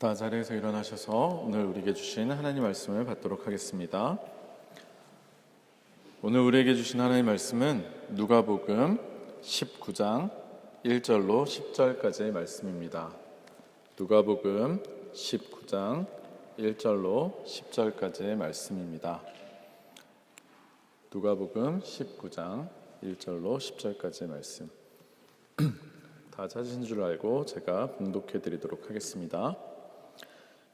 다 자리에서 일어나셔서 오늘 우리에게 주신 하나님 말씀을 받도록 하겠습니다. 오늘 우리에게 주신 하나님 말씀은 누가복음 19장 1절로 10절까지의 말씀입니다. 누가복음 19장 1절로 10절까지의 말씀입니다. 누가복음 19장 1절로 10절까지의 말씀. 다 찾으신 줄 알고 제가 봉독해 드리도록 하겠습니다.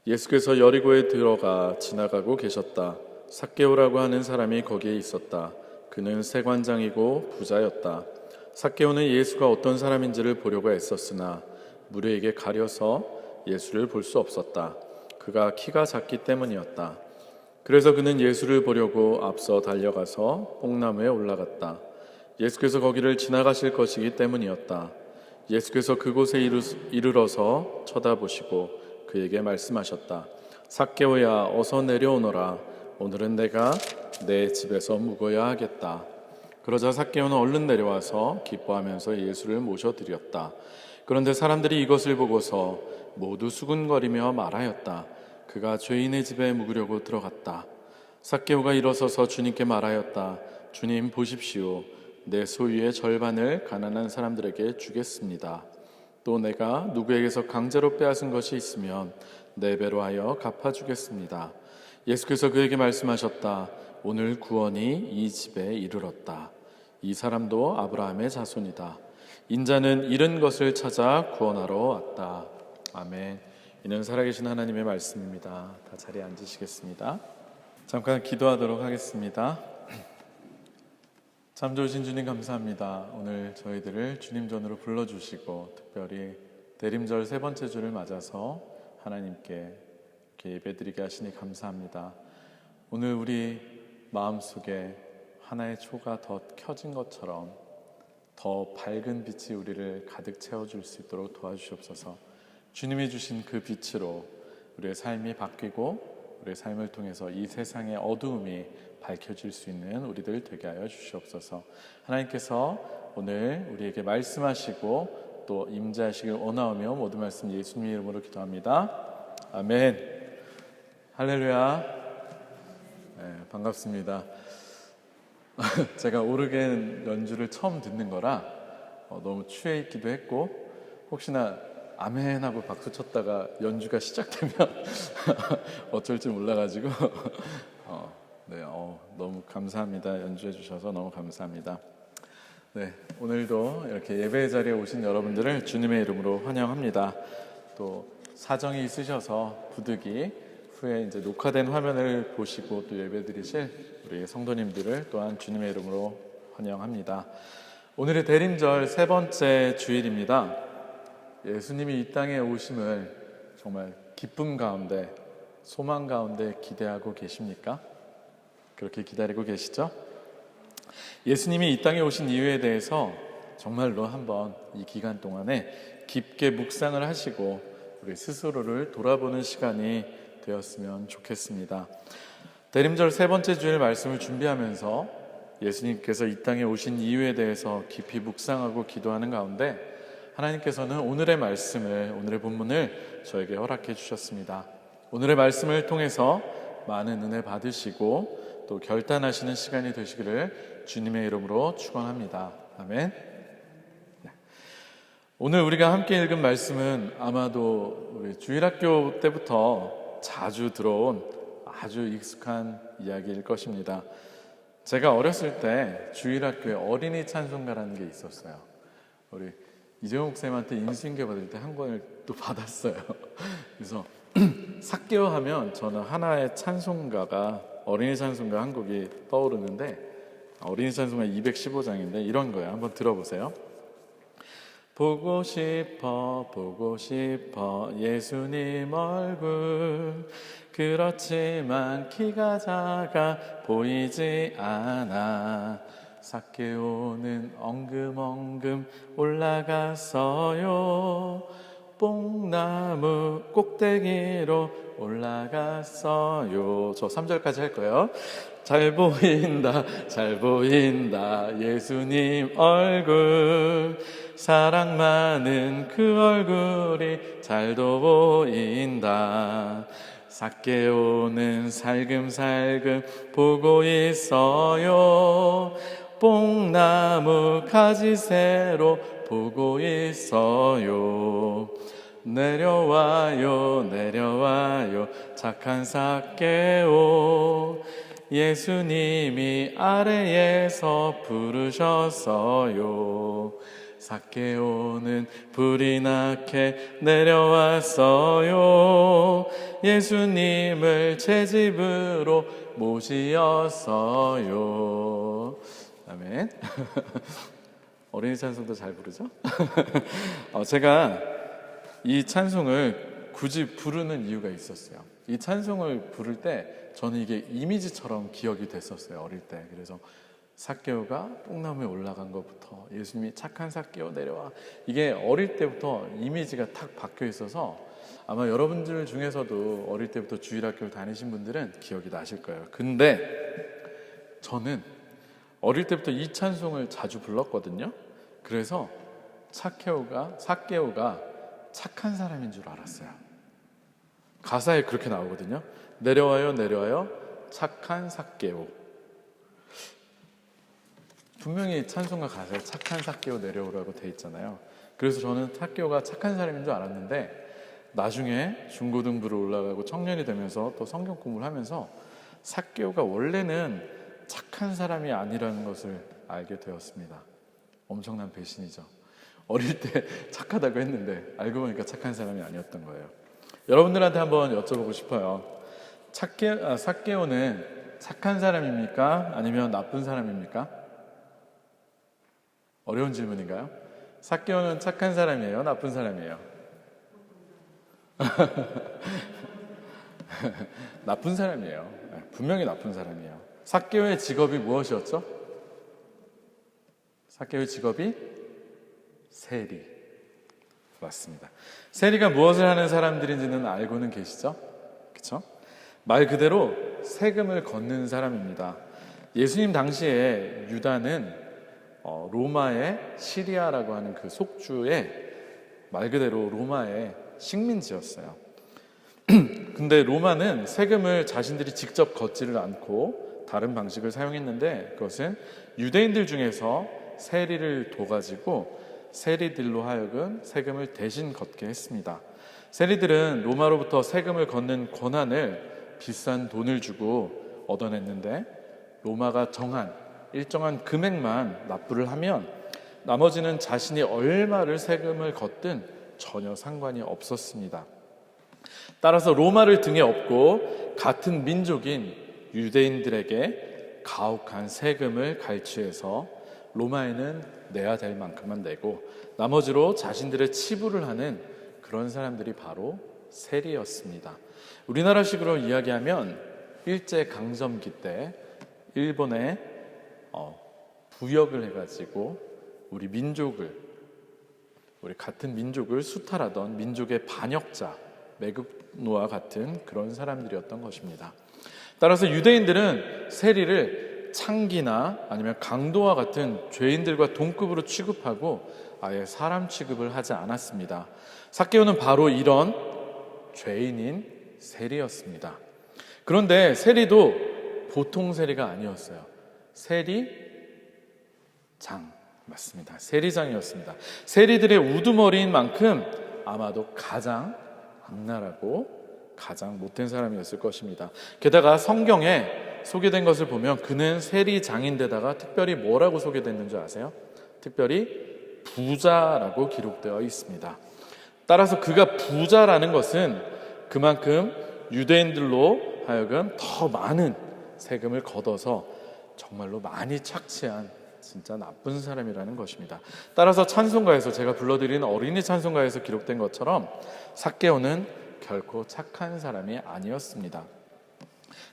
예수께서 여리고에 들어가 지나가고 계셨다. 삭개오라고 하는 사람이 거기에 있었다. 그는 세관장이고 부자였다. 삭개오는 예수가 어떤 사람인지를 보려고 애썼으나 무리에게 가려서 예수를 볼 수 없었다. 그가 키가 작기 때문이었다. 그래서 그는 예수를 보려고 앞서 달려가서 뽕나무에 올라갔다. 예수께서 거기를 지나가실 것이기 때문이었다. 예수께서 그곳에 이르러서 쳐다보시고 그에게 말씀하셨다. 삭개오야, 어서 내려오너라. 오늘은 내가 내 집에서 묵어야 하겠다. 그러자 삭개오는 얼른 내려와서 기뻐하면서 예수를 모셔드렸다. 그런데 사람들이 이것을 보고서 모두 수군거리며 말하였다. 그가 죄인의 집에 묵으려고 들어갔다. 삭개오가 일어서서 주님께 말하였다. 주님, 보십시오. 내 소유의 절반을 가난한 사람들에게 주겠습니다. 또 내가 누구에게서 강제로 빼앗은 것이 있으면 네 배로 하여 갚아주겠습니다. 예수께서 그에게 말씀하셨다. 오늘 구원이 이 집에 이르렀다. 이 사람도 아브라함의 자손이다. 인자는 잃은 것을 찾아 구원하러 왔다. 아멘. 이는 살아계신 하나님의 말씀입니다. 다 자리에 앉으시겠습니다. 잠깐 기도하도록 하겠습니다. 참 좋으신 주님 감사합니다. 오늘 저희들을 주님 전으로 불러주시고 특별히 대림절 세 번째 주를 맞아서 하나님께 이렇게 예배드리게 하시니 감사합니다. 오늘 우리 마음속에 하나의 초가 더 켜진 것처럼 더 밝은 빛이 우리를 가득 채워줄 수 있도록 도와주시옵소서. 주님이 주신 그 빛으로 우리의 삶이 바뀌고 우리의 삶을 통해서 이 세상의 어두움이 밝혀질 수 있는 우리들 되게 하여 주시옵소서. 하나님께서 오늘 우리에게 말씀하시고 또 임재하시길 원하오며 모든 말씀 예수님의 이름으로 기도합니다. 아멘. 할렐루야. 네, 반갑습니다. 제가 오르겐 연주를 처음 듣는 거라 너무 취해 있기도 했고 혹시나 아멘 하고 박수 쳤다가 연주가 시작되면 어쩔 줄 몰라가지고 네, 너무 감사합니다. 연주해 주셔서 너무 감사합니다. 네, 오늘도 이렇게 예배 자리에 오신 여러분들을 주님의 이름으로 환영합니다. 또 사정이 있으셔서 부득이 후에 이제 녹화된 화면을 보시고 또 예배 드리실 우리 성도님들을 또한 주님의 이름으로 환영합니다. 오늘의 대림절 세 번째 주일입니다. 예수님이 이 땅에 오심을 정말 기쁨 가운데 소망 가운데 기대하고 계십니까? 그렇게 기다리고 계시죠? 예수님이 이 땅에 오신 이유에 대해서 정말로 한번 이 기간 동안에 깊게 묵상을 하시고 우리 스스로를 돌아보는 시간이 되었으면 좋겠습니다. 대림절 세 번째 주일 말씀을 준비하면서 예수님께서 이 땅에 오신 이유에 대해서 깊이 묵상하고 기도하는 가운데 하나님께서는 오늘의 말씀을, 오늘의 본문을 저에게 허락해 주셨습니다. 오늘의 말씀을 통해서 많은 은혜 받으시고 또 결단하시는 시간이 되시기를 주님의 이름으로 축원합니다. 아멘. 오늘 우리가 함께 읽은 말씀은 아마도 우리 주일학교 때부터 자주 들어온 아주 익숙한 이야기일 것입니다. 제가 어렸을 때 주일학교에 어린이 찬송가라는 게 있었어요. 우리 이재용 쌤한테 인수인계 받을 때 한 권을 또 받았어요. 그래서 삭개오 하면 저는 하나의 찬송가가 어린이 찬송가 한 곡이 떠오르는데 어린이 찬송가 215장인데 이런 거예요. 한번 들어보세요. 보고 싶어 예수님 얼굴 그렇지만 키가 작아 보이지 않아 삭개오는 엉금엉금 올라갔어요. 뽕나무 꼭대기로 올라갔어요. 저 3절까지 할 거예요. 잘 보인다 잘 보인다 예수님 얼굴, 사랑 많은 그 얼굴이 잘도 보인다. 삭개오는 살금살금 보고 있어요. 뽕나무 가지새로 보고 있어요. 내려와요 내려와요 착한 삭개오, 예수님이 아래에서 부르셨어요. 삭개오는 불이 나게 내려왔어요. 예수님을 제 집으로 모시었어요. 아멘. 어린이 찬송도 잘 부르죠? 제가 이 찬송을 굳이 부르는 이유가 있었어요. 이 찬송을 부를 때 저는 이게 이미지처럼 기억이 됐었어요, 어릴 때. 그래서 삭개오가 뽕나무에 올라간 것부터, 예수님이 착한 삭개오 내려와, 이게 어릴 때부터 이미지가 탁 박혀 있어서 아마 여러분들 중에서도 어릴 때부터 주일학교를 다니신 분들은 기억이 나실 거예요. 근데 저는 어릴 때부터 이 찬송을 자주 불렀거든요. 그래서 삭개오가 착한 사람인 줄 알았어요. 가사에 그렇게 나오거든요. 내려와요 내려와요 착한 삭개오. 분명히 찬송가 가사에 착한 삭개오 내려오라고 돼 있잖아요. 그래서 저는 삭개오가 착한 사람인 줄 알았는데 나중에 중고등부로 올라가고 청년이 되면서 또 성경 공부를 하면서 삭개오가 원래는 착한 사람이 아니라는 것을 알게 되었습니다. 엄청난 배신이죠. 어릴 때 착하다고 했는데 알고 보니까 착한 사람이 아니었던 거예요. 여러분들한테 한번 여쭤보고 싶어요. 삭개오는 착한 사람입니까? 아니면 나쁜 사람입니까? 어려운 질문인가요? 삭개오는 착한 사람이에요? 나쁜 사람이에요? 나쁜 사람이에요. 분명히 나쁜 사람이에요. 삭개오의 직업이 무엇이었죠? 삭개오의 직업이 세리. 맞습니다. 세리가 무엇을 하는 사람들인지는 알고는 계시죠? 그렇죠? 말 그대로 세금을 걷는 사람입니다. 예수님 당시에 유다는 로마의 시리아라고 하는 그 속주의 말 그대로 로마의 식민지였어요. 근데 로마는 세금을 자신들이 직접 걷지를 않고 다른 방식을 사용했는데, 그것은 유대인들 중에서 세리를 둬가지고 세리들로 하여금 세금을 대신 걷게 했습니다. 세리들은 로마로부터 세금을 걷는 권한을 비싼 돈을 주고 얻어냈는데, 로마가 정한 일정한 금액만 납부를 하면 나머지는 자신이 얼마를 세금을 걷든 전혀 상관이 없었습니다. 따라서 로마를 등에 업고 같은 민족인 유대인들에게 가혹한 세금을 갈취해서 로마에는 내야 될 만큼만 내고 나머지로 자신들의 치부를 하는 그런 사람들이 바로 세리였습니다. 우리나라식으로 이야기하면 일제강점기 때 일본에 부역을 해가지고 우리 같은 민족을 수탈하던 민족의 반역자, 매국노와 같은 그런 사람들이었던 것입니다. 따라서 유대인들은 세리를 창기나 아니면 강도와 같은 죄인들과 동급으로 취급하고 아예 사람 취급을 하지 않았습니다. 삭개오는 바로 이런 죄인인 세리였습니다. 그런데 세리도 보통 세리가 아니었어요. 세리장, 맞습니다. 세리장이었습니다. 세리들의 우두머리인 만큼 아마도 가장 악랄하고 가장 못된 사람이었을 것입니다. 게다가 성경에 소개된 것을 보면 그는 세리장인데다가 특별히 뭐라고 소개됐는지 아세요? 특별히 부자라고 기록되어 있습니다. 따라서 그가 부자라는 것은 그만큼 유대인들로 하여금 더 많은 세금을 걷어서 정말로 많이 착취한 진짜 나쁜 사람이라는 것입니다. 따라서 찬송가에서 제가 불러드린 어린이 찬송가에서 기록된 것처럼 삭개오는 결코 착한 사람이 아니었습니다.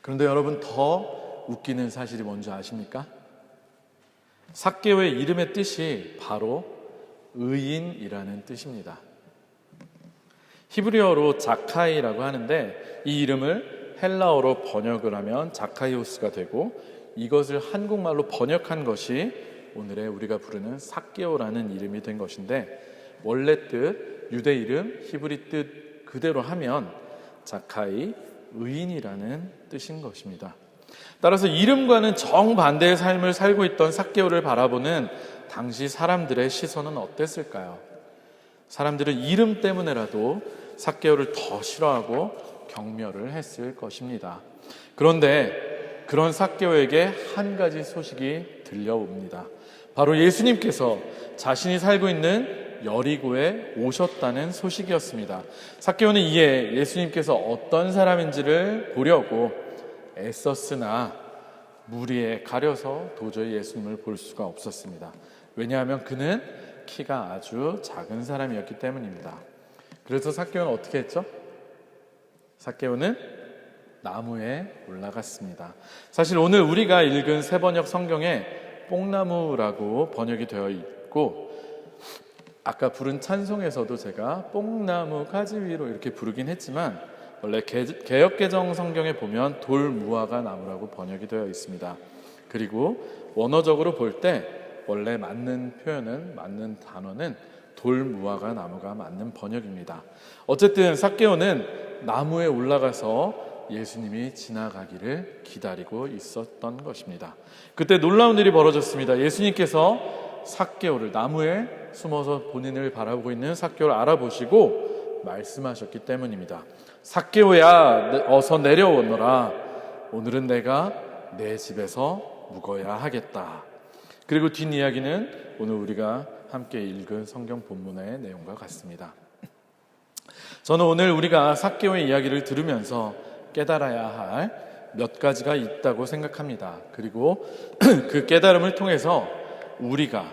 그런데 여러분, 더 웃기는 사실이 뭔지 아십니까? 삭개오의 이름의 뜻이 바로 의인이라는 뜻입니다. 히브리어로 자카이라고 하는데 이 이름을 헬라어로 번역을 하면 자카이오스가 되고 이것을 한국말로 번역한 것이 오늘의 우리가 부르는 삭개오라는 이름이 된 것인데 원래 뜻, 유대 이름, 히브리 뜻 그대로 하면 자카이, 의인이라는 뜻인 것입니다. 따라서 이름과는 정반대의 삶을 살고 있던 삭개오를 바라보는 당시 사람들의 시선은 어땠을까요? 사람들은 이름 때문에라도 삭개오를 더 싫어하고 경멸을 했을 것입니다. 그런데 그런 삭개오에게 한 가지 소식이 들려옵니다. 바로 예수님께서 자신이 살고 있는 여리고에 오셨다는 소식이었습니다. 삭개오는 이에 예수님께서 어떤 사람인지를 보려고 애썼으나 무리에 가려서 도저히 예수님을 볼 수가 없었습니다. 왜냐하면 그는 키가 아주 작은 사람이었기 때문입니다. 그래서 삭개오는 어떻게 했죠? 삭개오는 나무에 올라갔습니다. 사실 오늘 우리가 읽은 세번역 성경에 뽕나무라고 번역이 되어 있고 아까 부른 찬송에서도 제가 뽕나무 가지 위로 이렇게 부르긴 했지만 원래 개역개정 성경에 보면 돌무화과 나무라고 번역이 되어 있습니다. 그리고 원어적으로 볼 때 원래 맞는 단어는 돌무화과 나무가 맞는 번역입니다. 어쨌든 삭개오는 나무에 올라가서 예수님이 지나가기를 기다리고 있었던 것입니다. 그때 놀라운 일이 벌어졌습니다. 예수님께서 삭개오를 나무에 숨어서 본인을 바라보고 있는 삭개오를 알아보시고 말씀하셨기 때문입니다. 삭개오야, 어서 내려오너라. 오늘은 내가 내 집에서 묵어야 하겠다. 그리고 뒷이야기는 오늘 우리가 함께 읽은 성경 본문의 내용과 같습니다. 저는 오늘 우리가 삭개오의 이야기를 들으면서 깨달아야 할 몇 가지가 있다고 생각합니다. 그리고 그 깨달음을 통해서 우리가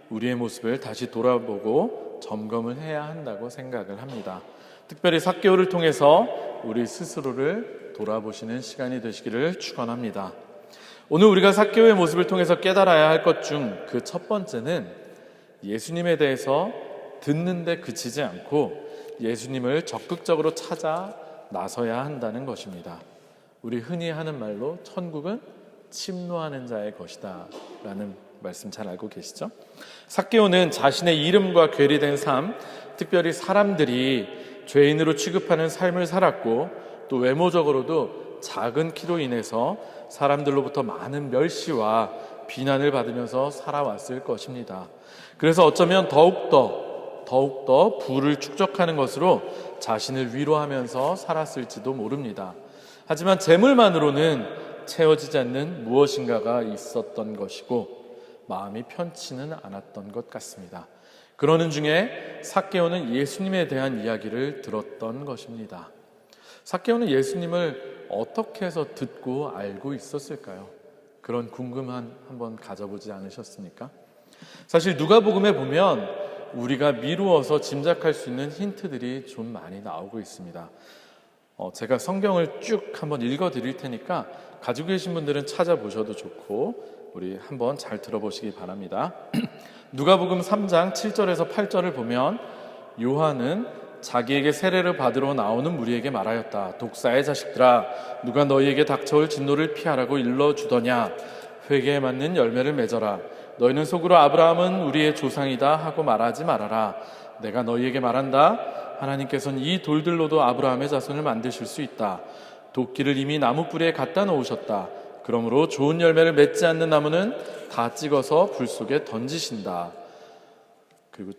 우리의 모습을 다시 돌아보고 점검을 해야 한다고 생각을 합니다. 특별히 삭개오를 통해서 우리 스스로를 돌아보시는 시간이 되시기를 축원합니다. 오늘 우리가 삭개오의 모습을 통해서 깨달아야 할 것 중 그 첫 번째는 예수님에 대해서 듣는데 그치지 않고 예수님을 적극적으로 찾아 나서야 한다는 것입니다. 우리 흔히 하는 말로 천국은 침노하는 자의 것이다 라는 말씀 잘 알고 계시죠? 삭개오는 자신의 이름과 괴리된 삶, 특별히 사람들이 죄인으로 취급하는 삶을 살았고 또 외모적으로도 작은 키로 인해서 사람들로부터 많은 멸시와 비난을 받으면서 살아왔을 것입니다. 그래서 어쩌면 더욱더 부를 축적하는 것으로 자신을 위로하면서 살았을지도 모릅니다. 하지만 재물만으로는 채워지지 않는 무엇인가가 있었던 것이고 마음이 편치는 않았던 것 같습니다. 그러는 중에 삭개오는 예수님에 대한 이야기를 들었던 것입니다. 삭개오는 예수님을 어떻게 해서 듣고 알고 있었을까요? 그런 궁금한 한번 가져보지 않으셨습니까? 사실 누가복음에 보면 우리가 미루어서 짐작할 수 있는 힌트들이 좀 많이 나오고 있습니다. 제가 성경을 쭉 한번 읽어드릴 테니까 가지고 계신 분들은 찾아보셔도 좋고 우리 한번 잘 들어보시기 바랍니다. 누가복음 3장 7절에서 8절을 보면 요한은 자기에게 세례를 받으러 나오는 무리에게 말하였다. 독사의 자식들아, 누가 너희에게 닥쳐올 진노를 피하라고 일러주더냐. 회개에 맞는 열매를 맺어라. 너희는 속으로 아브라함은 우리의 조상이다 하고 말하지 말아라. 내가 너희에게 말한다. 하나님께서는 이 돌들로도 아브라함의 자손을 만드실 수 있다. 도끼를 이미 나무 뿌리에 갖다 놓으셨다. 그러므로 좋은 열매를 맺지 않는 나무는 다 찍어서 불 속에 던지신다. 그리고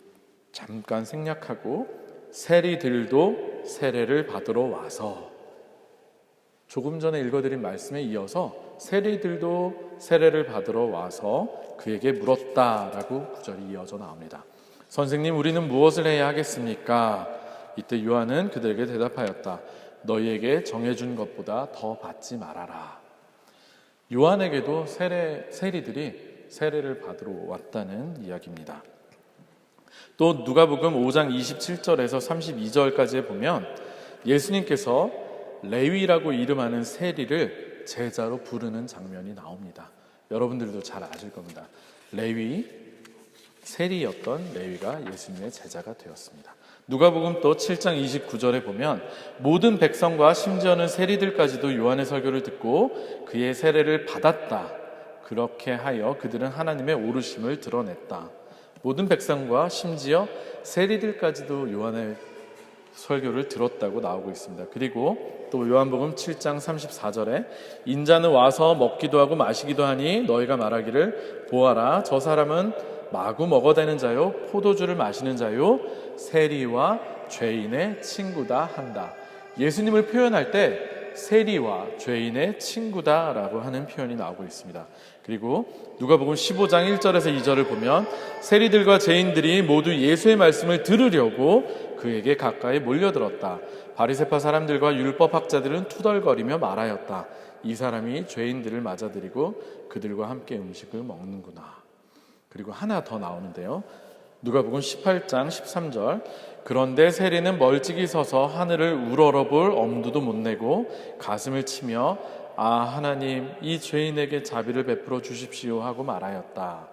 잠깐 생략하고 세리들도 세례를 받으러 와서, 조금 전에 읽어드린 말씀에 이어서 세리들도 세례를 받으러 와서 그에게 물었다라고 구절이 이어져 나옵니다. 선생님, 우리는 무엇을 해야 하겠습니까? 이때 요한은 그들에게 대답하였다. 너희에게 정해준 것보다 더 받지 말아라. 요한에게도 세리들이 세례를 받으러 왔다는 이야기입니다. 또 누가복음 5장 27절에서 32절까지에 보면 예수님께서 레위라고 이름하는 세리를 제자로 부르는 장면이 나옵니다. 여러분들도 잘 아실 겁니다. 세리였던 레위가 예수님의 제자가 되었습니다. 누가복음 또 7장 29절에 보면 모든 백성과 심지어는 세리들까지도 요한의 설교를 듣고 그의 세례를 받았다. 그렇게 하여 그들은 하나님의 오르심을 드러냈다. 모든 백성과 심지어 세리들까지도 요한의 설교를 들었다고 나오고 있습니다. 그리고 또 요한복음 7장 34절에 인자는 와서 먹기도 하고 마시기도 하니 너희가 말하기를 보아라, 저 사람은 마구 먹어대는 자요 포도주를 마시는 자요 세리와 죄인의 친구다 한다. 예수님을 표현할 때 세리와 죄인의 친구다라고 하는 표현이 나오고 있습니다. 그리고 누가복음 15장 1절에서 2절을 보면 세리들과 죄인들이 모두 예수의 말씀을 들으려고 그에게 가까이 몰려들었다. 바리새파 사람들과 율법학자들은 투덜거리며 말하였다. 이 사람이 죄인들을 맞아들이고 그들과 함께 음식을 먹는구나. 그리고 하나 더 나오는데요. 누가복음 18장 13절 그런데 세리는 멀찍이 서서 하늘을 우러러볼 엄두도 못 내고 가슴을 치며 아 하나님 이 죄인에게 자비를 베풀어 주십시오 하고 말하였다.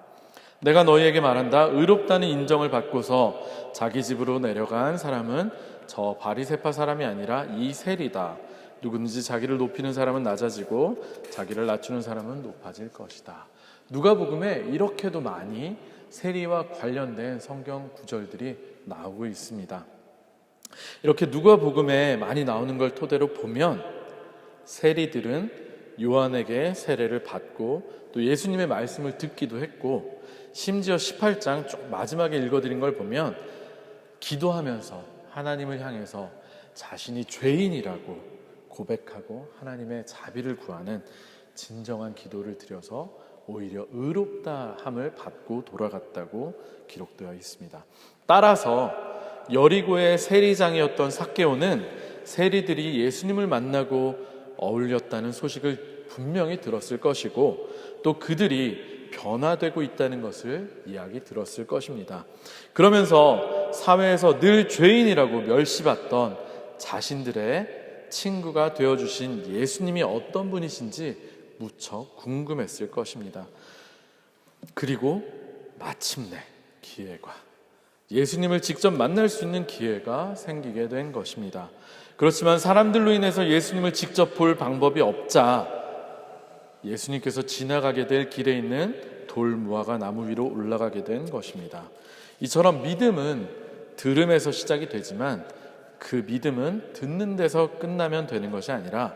내가 너희에게 말한다. 의롭다는 인정을 받고서 자기 집으로 내려간 사람은 저 바리새파 사람이 아니라 이 세리다. 누구든지 자기를 높이는 사람은 낮아지고 자기를 낮추는 사람은 높아질 것이다. 누가복음에 이렇게도 많이 세리와 관련된 성경 구절들이 나오고 있습니다. 이렇게 누가복음에 많이 나오는 걸 토대로 보면 세리들은 요한에게 세례를 받고 또 예수님의 말씀을 듣기도 했고 심지어 18장 좀 마지막에 읽어드린 걸 보면 기도하면서 하나님을 향해서 자신이 죄인이라고 고백하고 하나님의 자비를 구하는 진정한 기도를 드려서 오히려 의롭다함을 받고 돌아갔다고 기록되어 있습니다. 따라서 여리고의 세리장이었던 삭개오는 세리들이 예수님을 만나고 어울렸다는 소식을 분명히 들었을 것이고 또 그들이 변화되고 있다는 것을 이야기 들었을 것입니다. 그러면서 사회에서 늘 죄인이라고 멸시받던 자신들의 친구가 되어주신 예수님이 어떤 분이신지 무척 궁금했을 것입니다. 그리고 마침내 기회가 예수님을 직접 만날 수 있는 기회가 생기게 된 것입니다. 그렇지만 사람들로 인해서 예수님을 직접 볼 방법이 없자 예수님께서 지나가게 될 길에 있는 돌 무화과 나무 위로 올라가게 된 것입니다. 이처럼 믿음은 들음에서 시작이 되지만 그 믿음은 듣는 데서 끝나면 되는 것이 아니라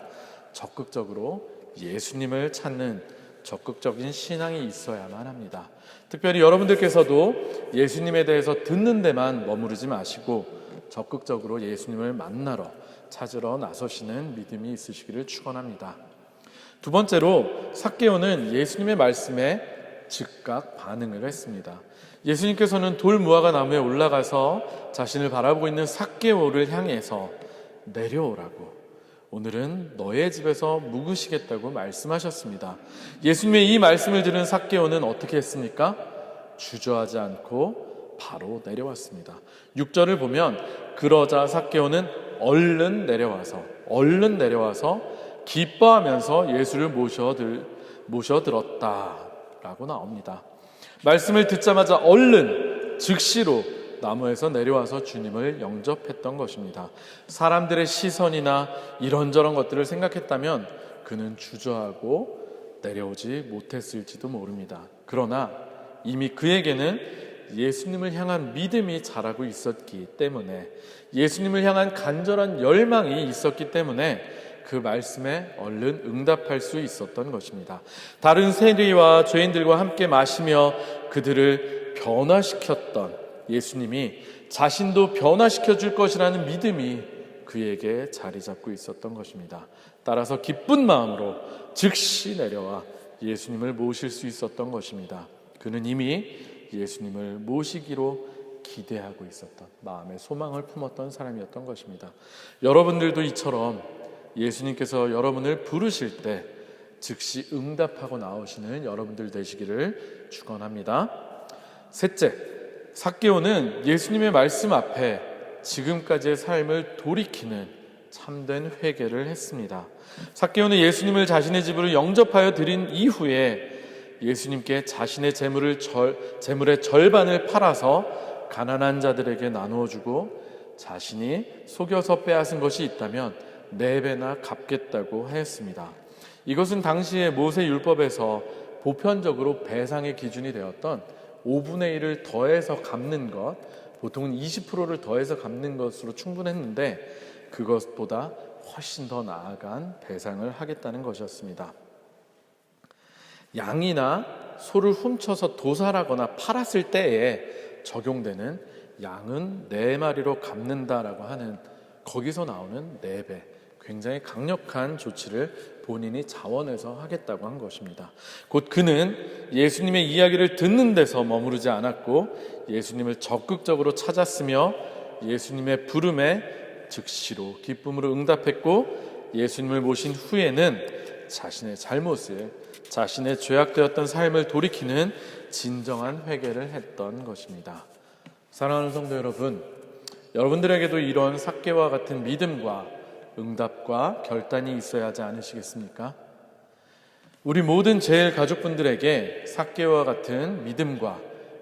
적극적으로 예수님을 찾는 적극적인 신앙이 있어야만 합니다. 특별히 여러분들께서도 예수님에 대해서 듣는 데만 머무르지 마시고 적극적으로 예수님을 만나러 찾으러 나서시는 믿음이 있으시기를 축원합니다. 두 번째로 삭개오는 예수님의 말씀에 즉각 반응을 했습니다. 예수님께서는 돌 무화과 나무에 올라가서 자신을 바라보고 있는 삭개오를 향해서 내려오라고 오늘은 너의 집에서 묵으시겠다고 말씀하셨습니다. 예수님의 이 말씀을 들은 삭개오는 어떻게 했습니까? 주저하지 않고 바로 내려왔습니다. 6절을 보면 그러자 삭개오는 얼른 내려와서 기뻐하면서 예수를 모셔들었다라고 나옵니다. 말씀을 듣자마자 얼른 즉시로 나무에서 내려와서 주님을 영접했던 것입니다. 사람들의 시선이나 이런저런 것들을 생각했다면 그는 주저하고 내려오지 못했을지도 모릅니다. 그러나 이미 그에게는 예수님을 향한 믿음이 자라고 있었기 때문에 예수님을 향한 간절한 열망이 있었기 때문에 그 말씀에 얼른 응답할 수 있었던 것입니다. 다른 세리와 죄인들과 함께 마시며 그들을 변화시켰던 예수님이 자신도 변화시켜 줄 것이라는 믿음이 그에게 자리 잡고 있었던 것입니다. 따라서 기쁜 마음으로 즉시 내려와 예수님을 모실 수 있었던 것입니다. 그는 이미 예수님을 모시기로 기대하고 있었던 마음의 소망을 품었던 사람이었던 것입니다. 여러분들도 이처럼 예수님께서 여러분을 부르실 때 즉시 응답하고 나오시는 여러분들 되시기를 축원합니다. 셋째, 삭개오는 예수님의 말씀 앞에 지금까지의 삶을 돌이키는 참된 회개를 했습니다. 삭개오는 예수님을 자신의 집으로 영접하여 드린 이후에 예수님께 자신의 재물의 절반을 팔아서 가난한 자들에게 나누어 주고 자신이 속여서 빼앗은 것이 있다면 4배나 갚겠다고 하였습니다. 이것은 당시의 모세 율법에서 보편적으로 배상의 기준이 되었던 5분의 1을 더해서 갚는 것, 보통은 20%를 더해서 갚는 것으로 충분했는데 그것보다 훨씬 더 나아간 배상을 하겠다는 것이었습니다. 양이나 소를 훔쳐서 도살하거나 팔았을 때에 적용되는 양은 4마리로 갚는다라고 하는, 거기서 나오는 4배, 굉장히 강력한 조치를 본인이 자원해서 하겠다고 한 것입니다. 곧 그는 예수님의 이야기를 듣는 데서 머무르지 않았고 예수님을 적극적으로 찾았으며 예수님의 부름에 즉시로 기쁨으로 응답했고 예수님을 모신 후에는 자신의 잘못을, 자신의 죄악되었던 삶을 돌이키는 진정한 회개를 했던 것입니다. 사랑하는 성도 여러분, 여러분들에게도 이런 삭개와 같은 믿음과 응답과 결단이 있어야 하지 않으시겠습니까? 우리 모든 제일 가족분들에게 삭개와 같은 믿음과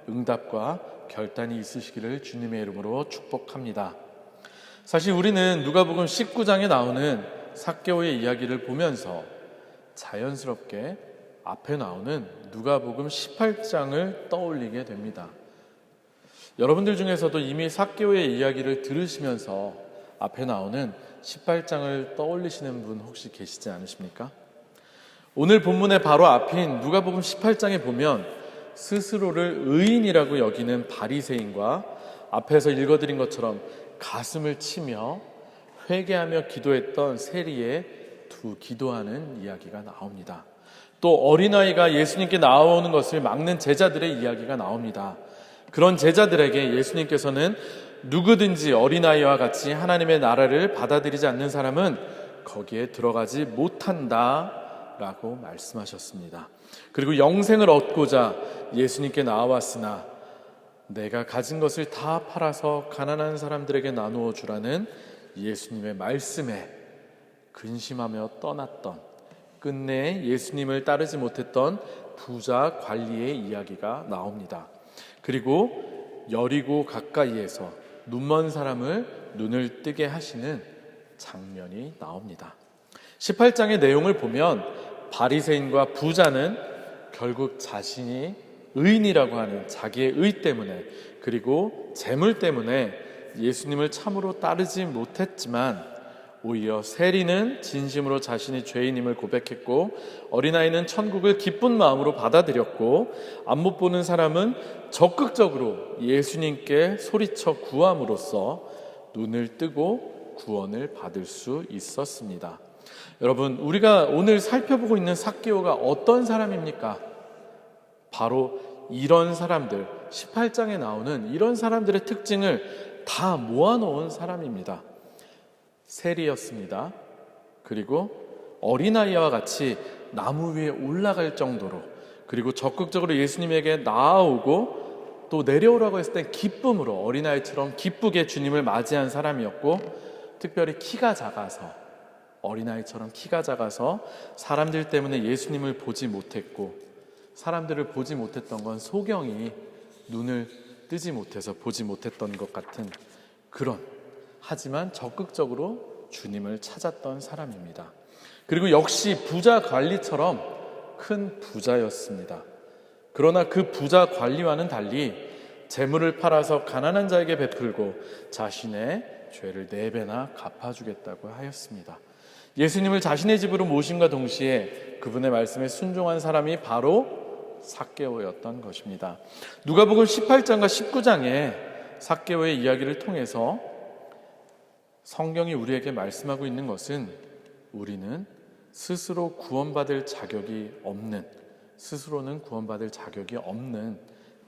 응답과 결단이 있으시기를 주님의 이름으로 축복합니다. 사실 우리는 누가복음 19장에 나오는 삭개오의 이야기를 보면서 자연스럽게 앞에 나오는 누가복음 18장을 떠올리게 됩니다. 여러분들 중에서도 이미 삭개오의 이야기를 들으시면서 앞에 나오는 18장을 떠올리시는 분 혹시 계시지 않으십니까? 오늘 본문의 바로 앞인 누가복음 18장에 보면 스스로를 의인이라고 여기는 바리새인과 앞에서 읽어드린 것처럼 가슴을 치며 회개하며 기도했던 세리의 두 기도하는 이야기가 나옵니다. 또 어린아이가 예수님께 나오는 것을 막는 제자들의 이야기가 나옵니다. 그런 제자들에게 예수님께서는 누구든지 어린아이와 같이 하나님의 나라를 받아들이지 않는 사람은 거기에 들어가지 못한다 라고 말씀하셨습니다. 그리고 영생을 얻고자 예수님께 나왔으나 내가 가진 것을 다 팔아서 가난한 사람들에게 나누어 주라는 예수님의 말씀에 근심하며 떠났던, 끝내 예수님을 따르지 못했던 부자 관리의 이야기가 나옵니다. 그리고 여리고 가까이에서 눈먼 사람을 눈을 뜨게 하시는 장면이 나옵니다. 18장의 내용을 보면 바리새인과 부자는 결국 자신이 의인이라고 하는 자기의 의 때문에, 그리고 재물 때문에 예수님을 참으로 따르지 못했지만 오히려 세리는 진심으로 자신이 죄인임을 고백했고 어린아이는 천국을 기쁜 마음으로 받아들였고 안 못 보는 사람은 적극적으로 예수님께 소리쳐 구함으로써 눈을 뜨고 구원을 받을 수 있었습니다. 여러분, 우리가 오늘 살펴보고 있는 삭개오가 어떤 사람입니까? 바로 이런 사람들, 18장에 나오는 이런 사람들의 특징을 다 모아놓은 사람입니다. 세리였습니다. 그리고 어린아이와 같이 나무 위에 올라갈 정도로, 그리고 적극적으로 예수님에게 나아오고 또 내려오라고 했을 때 기쁨으로 어린아이처럼 기쁘게 주님을 맞이한 사람이었고, 특별히 키가 작아서, 어린아이처럼 키가 작아서 사람들 때문에 예수님을 보지 못했고, 사람들을 보지 못했던 건 소경이 눈을 뜨지 못해서 보지 못했던 것 같은 그런, 하지만 적극적으로 주님을 찾았던 사람입니다. 그리고 역시 부자 관리처럼 큰 부자였습니다. 그러나 그 부자 관리와는 달리 재물을 팔아서 가난한 자에게 베풀고 자신의 죄를 4배나 갚아주겠다고 하였습니다. 예수님을 자신의 집으로 모심과 동시에 그분의 말씀에 순종한 사람이 바로 삭개오였던 것입니다. 누가복음 18장과 19장에 삭개오의 이야기를 통해서 성경이 우리에게 말씀하고 있는 것은 우리는 스스로 구원받을 자격이 없는, 스스로는 구원받을 자격이 없는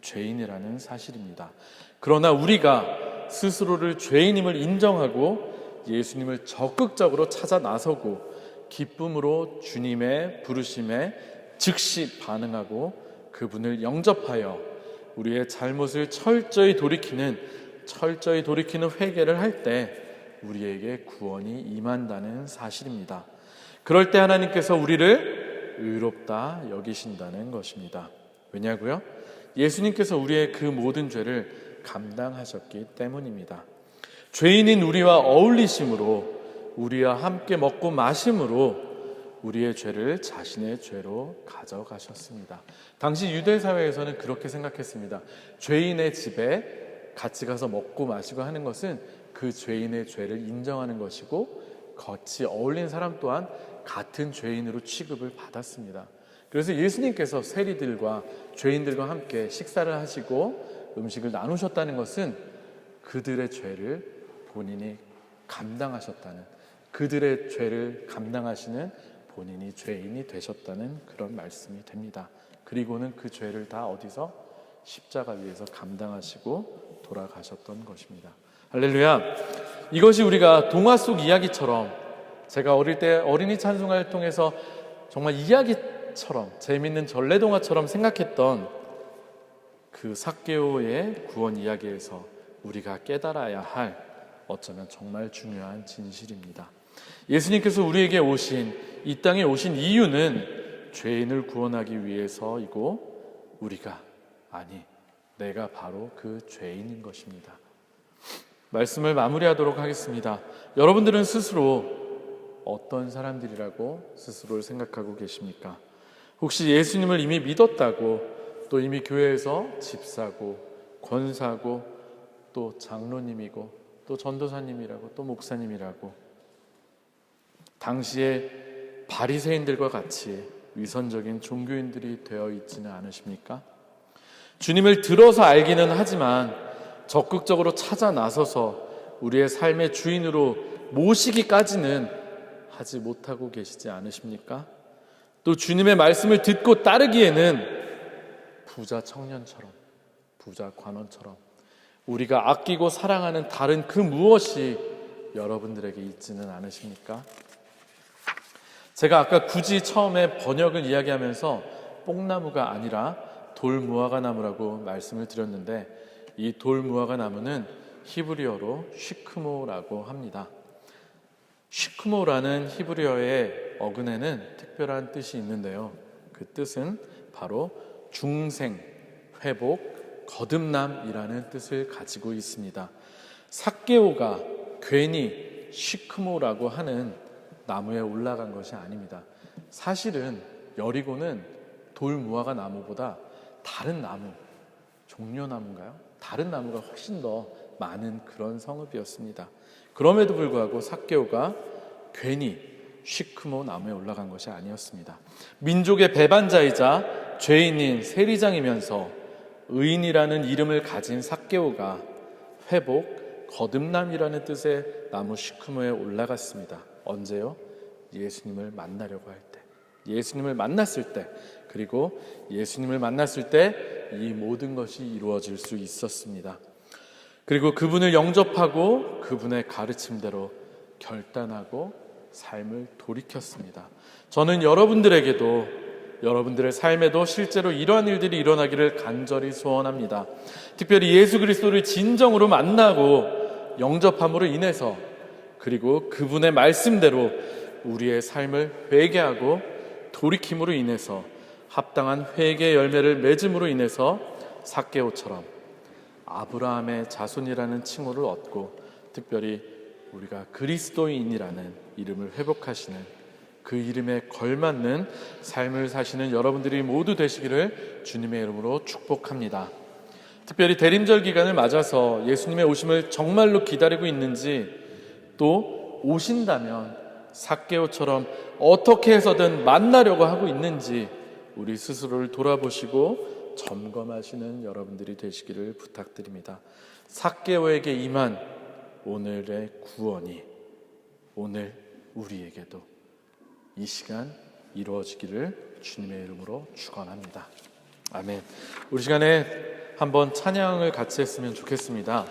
죄인이라는 사실입니다. 그러나 우리가 스스로를 죄인임을 인정하고 예수님을 적극적으로 찾아 나서고 기쁨으로 주님의 부르심에 즉시 반응하고 그분을 영접하여 우리의 잘못을 철저히 돌이키는 회개를 할 때 우리에게 구원이 임한다는 사실입니다. 그럴 때 하나님께서 우리를 의롭다 여기신다는 것입니다. 왜냐고요? 예수님께서 우리의 그 모든 죄를 감당하셨기 때문입니다. 죄인인 우리와 어울리심으로, 우리와 함께 먹고 마심으로 우리의 죄를 자신의 죄로 가져가셨습니다. 당시 유대 사회에서는 그렇게 생각했습니다. 죄인의 집에 같이 가서 먹고 마시고 하는 것은 그 죄인의 죄를 인정하는 것이고, 같이 어울린 사람 또한 같은 죄인으로 취급을 받았습니다. 그래서 예수님께서 세리들과 죄인들과 함께 식사를 하시고 음식을 나누셨다는 것은 그들의 죄를 본인이 감당하셨다는, 그들의 죄를 감당하시는 본인이 죄인이 되셨다는 그런 말씀이 됩니다. 그리고는 그 죄를 다 어디서? 십자가 위에서 감당하시고 돌아가셨던 것입니다. 할렐루야. 이것이 우리가 동화 속 이야기처럼, 제가 어릴 때 어린이 찬송가를 통해서 정말 이야기처럼, 재미있는 전래동화처럼 생각했던 그 삭개오의 구원 이야기에서 우리가 깨달아야 할, 어쩌면 정말 중요한 진실입니다. 예수님께서 우리에게 오신, 이 땅에 오신 이유는 죄인을 구원하기 위해서이고, 내가 바로 그 죄인인 것입니다. 말씀을 마무리하도록 하겠습니다. 여러분들은 스스로 어떤 사람들이라고 스스로를 생각하고 계십니까? 혹시 예수님을 이미 믿었다고, 또 이미 교회에서 집사고, 권사고, 또 장로님이고, 또 전도사님이라고, 또 목사님이라고, 당시에 바리새인들과 같이 위선적인 종교인들이 되어 있지는 않으십니까? 주님을 들어서 알기는 하지만 적극적으로 찾아 나서서 우리의 삶의 주인으로 모시기까지는 하지 못하고 계시지 않으십니까? 또 주님의 말씀을 듣고 따르기에는 부자 청년처럼, 부자 관원처럼 우리가 아끼고 사랑하는 다른 그 무엇이 여러분들에게 있지는 않으십니까? 제가 아까 굳이 처음에 번역을 이야기하면서 뽕나무가 아니라 돌무화과나무라고 말씀을 드렸는데, 이 돌무화과나무는 히브리어로 쉬크모라고 합니다. 쉬크모라는 히브리어의 어근에는 특별한 뜻이 있는데요. 그 뜻은 바로 중생, 회복, 거듭남이라는 뜻을 가지고 있습니다. 삭개오가 괜히 쉬크모라고 하는 나무에 올라간 것이 아닙니다. 사실은 여리고는 돌무화과 나무보다 다른 나무, 종려나무인가요? 다른 나무가 훨씬 더 많은 그런 성읍이었습니다. 그럼에도 불구하고 삭개오가 괜히 쉬크모 나무에 올라간 것이 아니었습니다. 민족의 배반자이자 죄인인 세리장이면서 의인이라는 이름을 가진 삭개오가 회복, 거듭남이라는 뜻의 나무 쉬크모에 올라갔습니다. 언제요? 예수님을 만나려고 할 때, 예수님을 만났을 때, 그리고 예수님을 만났을 때 이 모든 것이 이루어질 수 있었습니다. 그리고 그분을 영접하고 그분의 가르침대로 결단하고 삶을 돌이켰습니다. 저는 여러분들에게도, 여러분들의 삶에도 실제로 이러한 일들이 일어나기를 간절히 소원합니다. 특별히 예수 그리스도를 진정으로 만나고 영접함으로 인해서, 그리고 그분의 말씀대로 우리의 삶을 회개하고 돌이킴으로 인해서 합당한 회개의 열매를 맺음으로 인해서 삭개오처럼 아브라함의 자손이라는 칭호를 얻고, 특별히 우리가 그리스도인이라는 이름을 회복하시는, 그 이름에 걸맞는 삶을 사시는 여러분들이 모두 되시기를 주님의 이름으로 축복합니다. 특별히 대림절 기간을 맞아서 예수님의 오심을 정말로 기다리고 있는지, 또 오신다면 삭개오처럼 어떻게 해서든 만나려고 하고 있는지 우리 스스로를 돌아보시고 점검하시는 여러분들이 되시기를 부탁드립니다. 삭개오에게 임한 오늘의 구원이 오늘 우리에게도 이 시간 이루어지기를 주님의 이름으로 축원합니다. 아멘. 우리 시간에 한번 찬양을 같이 했으면 좋겠습니다.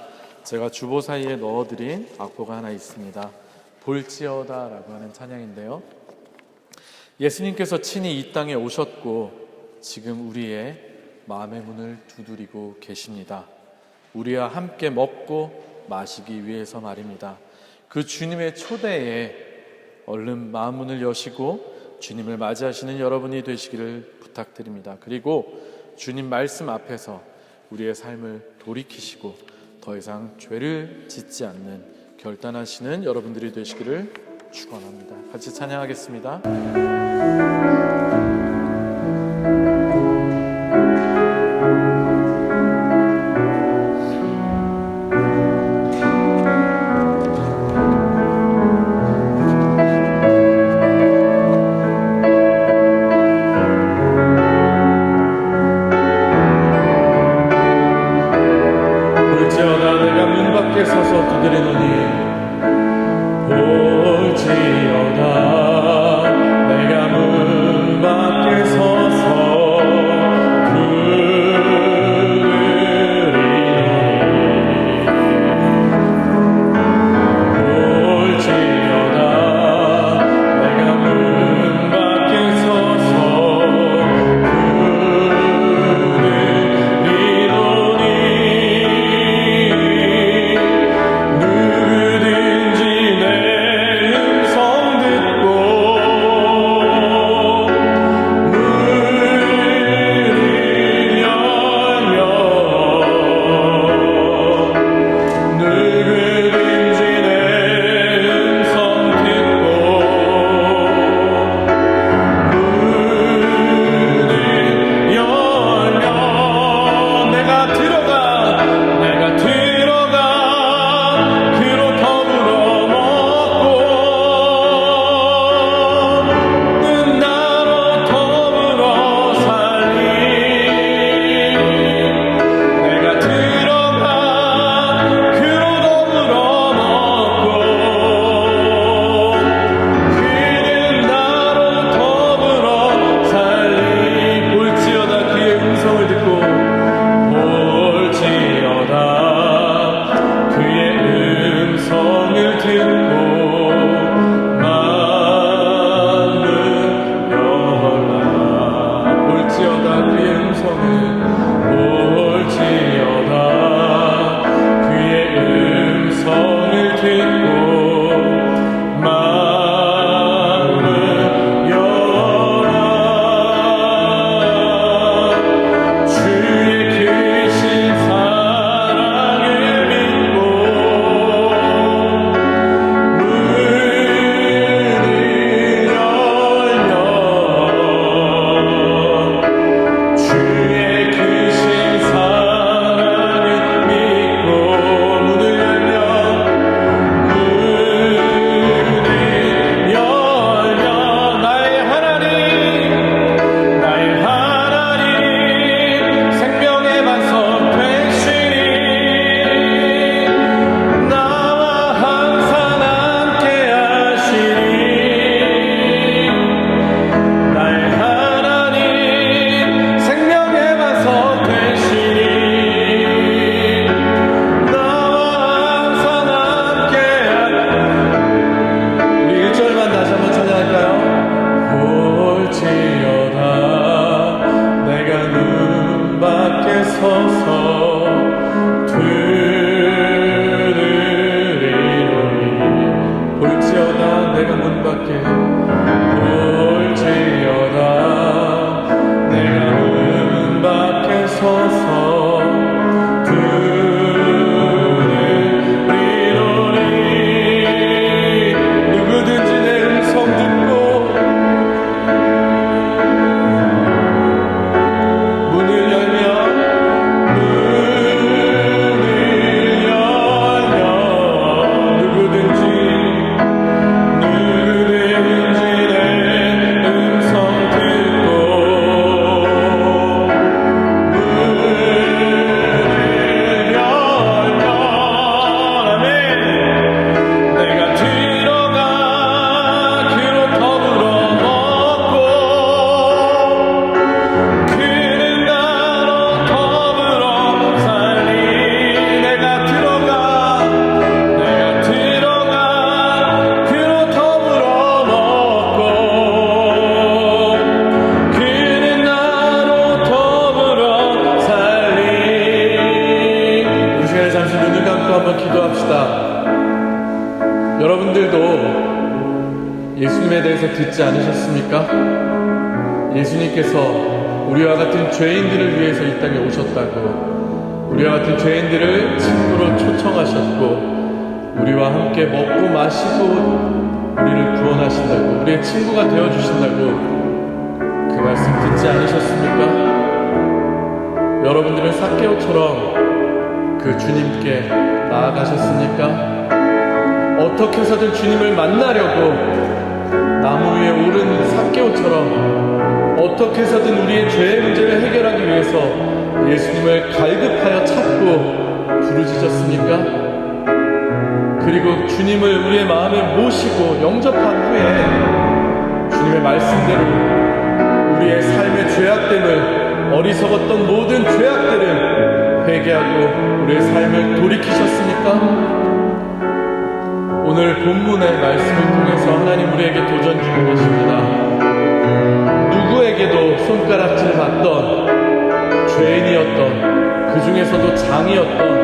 제가 주보 사이에 넣어드린 악보가 하나 있습니다. 볼지어다 라고 하는 찬양인데요, 예수님께서 친히 이 땅에 오셨고 지금 우리의 마음의 문을 두드리고 계십니다. 우리와 함께 먹고 마시기 위해서 말입니다. 그 주님의 초대에 얼른 마음 문을 여시고 주님을 맞이하시는 여러분이 되시기를 부탁드립니다. 그리고 주님 말씀 앞에서 우리의 삶을 돌이키시고 더 이상 죄를 짓지 않는 결단하시는 여러분들이 되시기를 축원합니다. 같이 찬양하겠습니다. 서서 두드리노니 볼지어다 내가 문 밖에 서서 예수님에 대해서 듣지 않으셨습니까? 예수님께서 우리와 같은 죄인들을 위해서 이 땅에 오셨다고, 우리와 같은 죄인들을 친구로 초청하셨고 우리와 함께 먹고 마시고 우리를 구원하신다고, 우리의 친구가 되어주신다고 그 말씀 듣지 않으셨습니까? 여러분들은 삭개오처럼 그 주님께 나아가셨습니까? 어떻게 해서든 주님을 만나려고 나무 위에 오른 삭개오처럼 어떻게 해서든 우리의 죄의 문제를 해결하기 위해서 예수님을 갈급하여 찾고 부르짖었습니까? 그리고 주님을 우리의 마음에 모시고 영접한 후에 주님의 말씀대로 우리의 삶의 죄악됨을, 어리석었던 모든 죄악들을 회개하고 우리의 삶을 돌이키셨습니까? 오늘 본문의 말씀을 통해서 하나님 우리에게 도전 주는 것입니다. 누구에게도 손가락질 받던 죄인이었던, 그 중에서도 장이었던,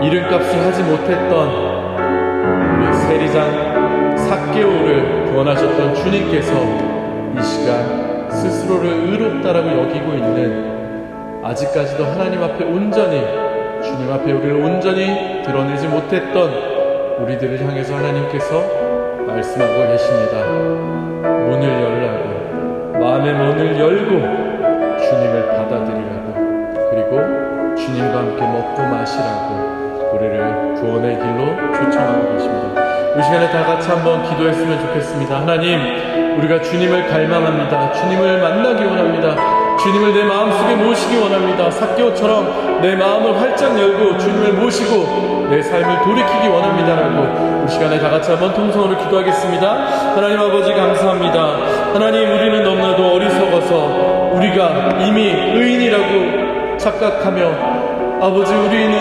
이름값을 하지 못했던 우리 세리장 삭개오를 구원하셨던 주님께서 이 시간 스스로를 의롭다라고 여기고 있는, 아직까지도 하나님 앞에 온전히, 주님 앞에 우리를 온전히 드러내지 못했던 우리들을 향해서 하나님께서 말씀하고 계십니다. 문을 열라고, 마음의 문을 열고 주님을 받아들이라고, 그리고 주님과 함께 먹고 마시라고 우리를 구원의 길로 초청하고 계십니다. 이 시간에 다 같이 한번 기도했으면 좋겠습니다. 하나님, 우리가 주님을 갈망합니다. 주님을 만나기 원합니다. 주님을 내 마음속에 모시기 원합니다. 삭개오처럼 내 마음을 활짝 열고 주님을 모시고 내 삶을 돌이키기 원합니다라고 이 시간에 다 같이 한번 통성으로 기도하겠습니다. 하나님 아버지 감사합니다. 하나님, 우리는 너무나도 어리석어서 우리가 이미 의인이라고 착각하며, 아버지, 우리는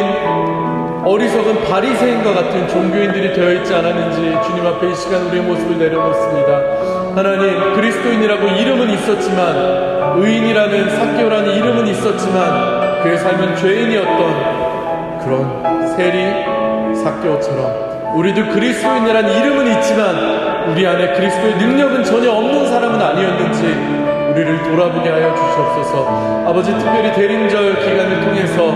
어리석은 바리새인과 같은 종교인들이 되어 있지 않았는지 주님 앞에 이 시간 우리의 모습을 내려놓습니다. 하나님, 그리스도인이라고 이름은 있었지만, 의인이라는 삭개오라는 이름은 있었지만 그의 삶은 죄인이었던 그런 세리 삭개오처럼 우리도 그리스도인이라는 이름은 있지만 우리 안에 그리스도의 능력은 전혀 없는 사람은 아니었는지 우리를 돌아보게 하여 주시옵소서. 아버지, 특별히 대림절 기간을 통해서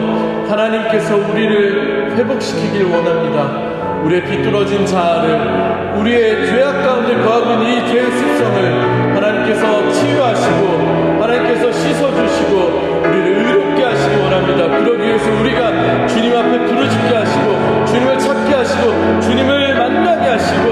하나님께서 우리를 회복시키길 원합니다. 우리의 비뚤어진 자아를, 우리의 죄악 가운데 거하고 있는 이 죄의 습성을 하나님께서 치유하시고 하나님께서 씻어주시고 우리를 의롭게 하시기 원합니다. 그러기 위해서 우리가 주님 앞에 부르짖게 하시고 주님을 찾게 하시고 주님을 만나게 하시고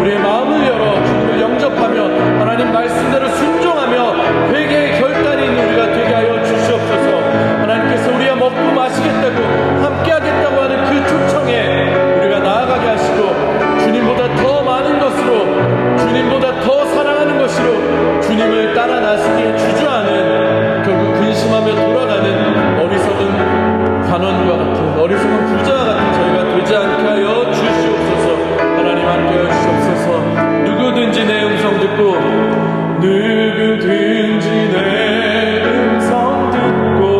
우리의 마음을 열어 주님을 영접하며 하나님 말씀대로 순종하며 회개의 결단이 있는 우리가 되게 하여 주시옵소서. 하나님께서 우리가 먹고 마시겠다고 함께 하겠다고 하는 그 초청에 우리가 나아가게 하시고 주님보다 더 많은 것으로, 주님보다 더 사랑하는 것으로 주님을 따라 나서기에 주저하는, 결국 근심하며 돌아가는 어리석은 관원과 같은, 어리석은 부자와 같은 저희가 되지 않게 하여 주시옵소서. 하나님 함께 하여 주시옵소서. 누구든지 내 음성 듣고, 누구든지 내 음성 듣고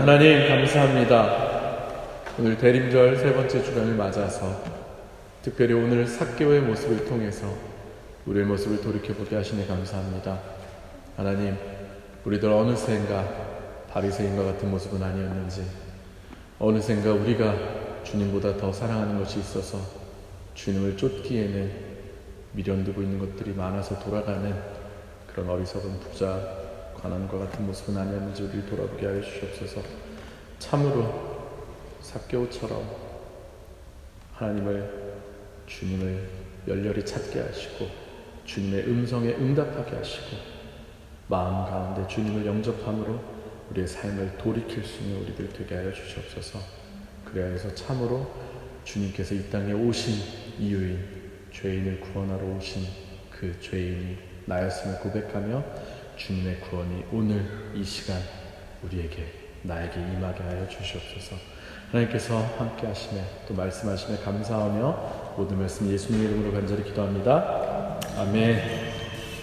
하나님 감사합니다. 오늘 대림절 세 번째 주간을 맞아서 특별히 오늘 삭개오의 모습을 통해서 우리의 모습을 돌이켜보게 하시니 감사합니다. 하나님, 우리들 어느샌가 바리새인과 같은 모습은 아니었는지, 어느샌가 우리가 주님보다 더 사랑하는 것이 있어서 주님을 쫓기에는 미련두고 있는 것들이 많아서 돌아가는 그런 어리석은 부자 관원과 같은 모습은 아니었는지 우리를 돌아보게 하여 주시옵소서. 참으로 삭개오처럼 주님을 열렬히 찾게 하시고 주님의 음성에 응답하게 하시고 마음 가운데 주님을 영접함으로 우리의 삶을 돌이킬 수 있는 우리들 되게 하여 주시옵소서. 그래서 참으로 주님께서 이 땅에 오신 이유인 죄인을 구원하러 오신 그 죄인이 나였음을 고백하며 주님의 구원이 오늘 이 시간 우리에게 나에게 임하게 하여 주시옵소서. 하나님께서 함께 하심에 또 말씀하심에 감사하며 모든 말씀 예수님 이름으로 간절히 기도합니다. 아멘.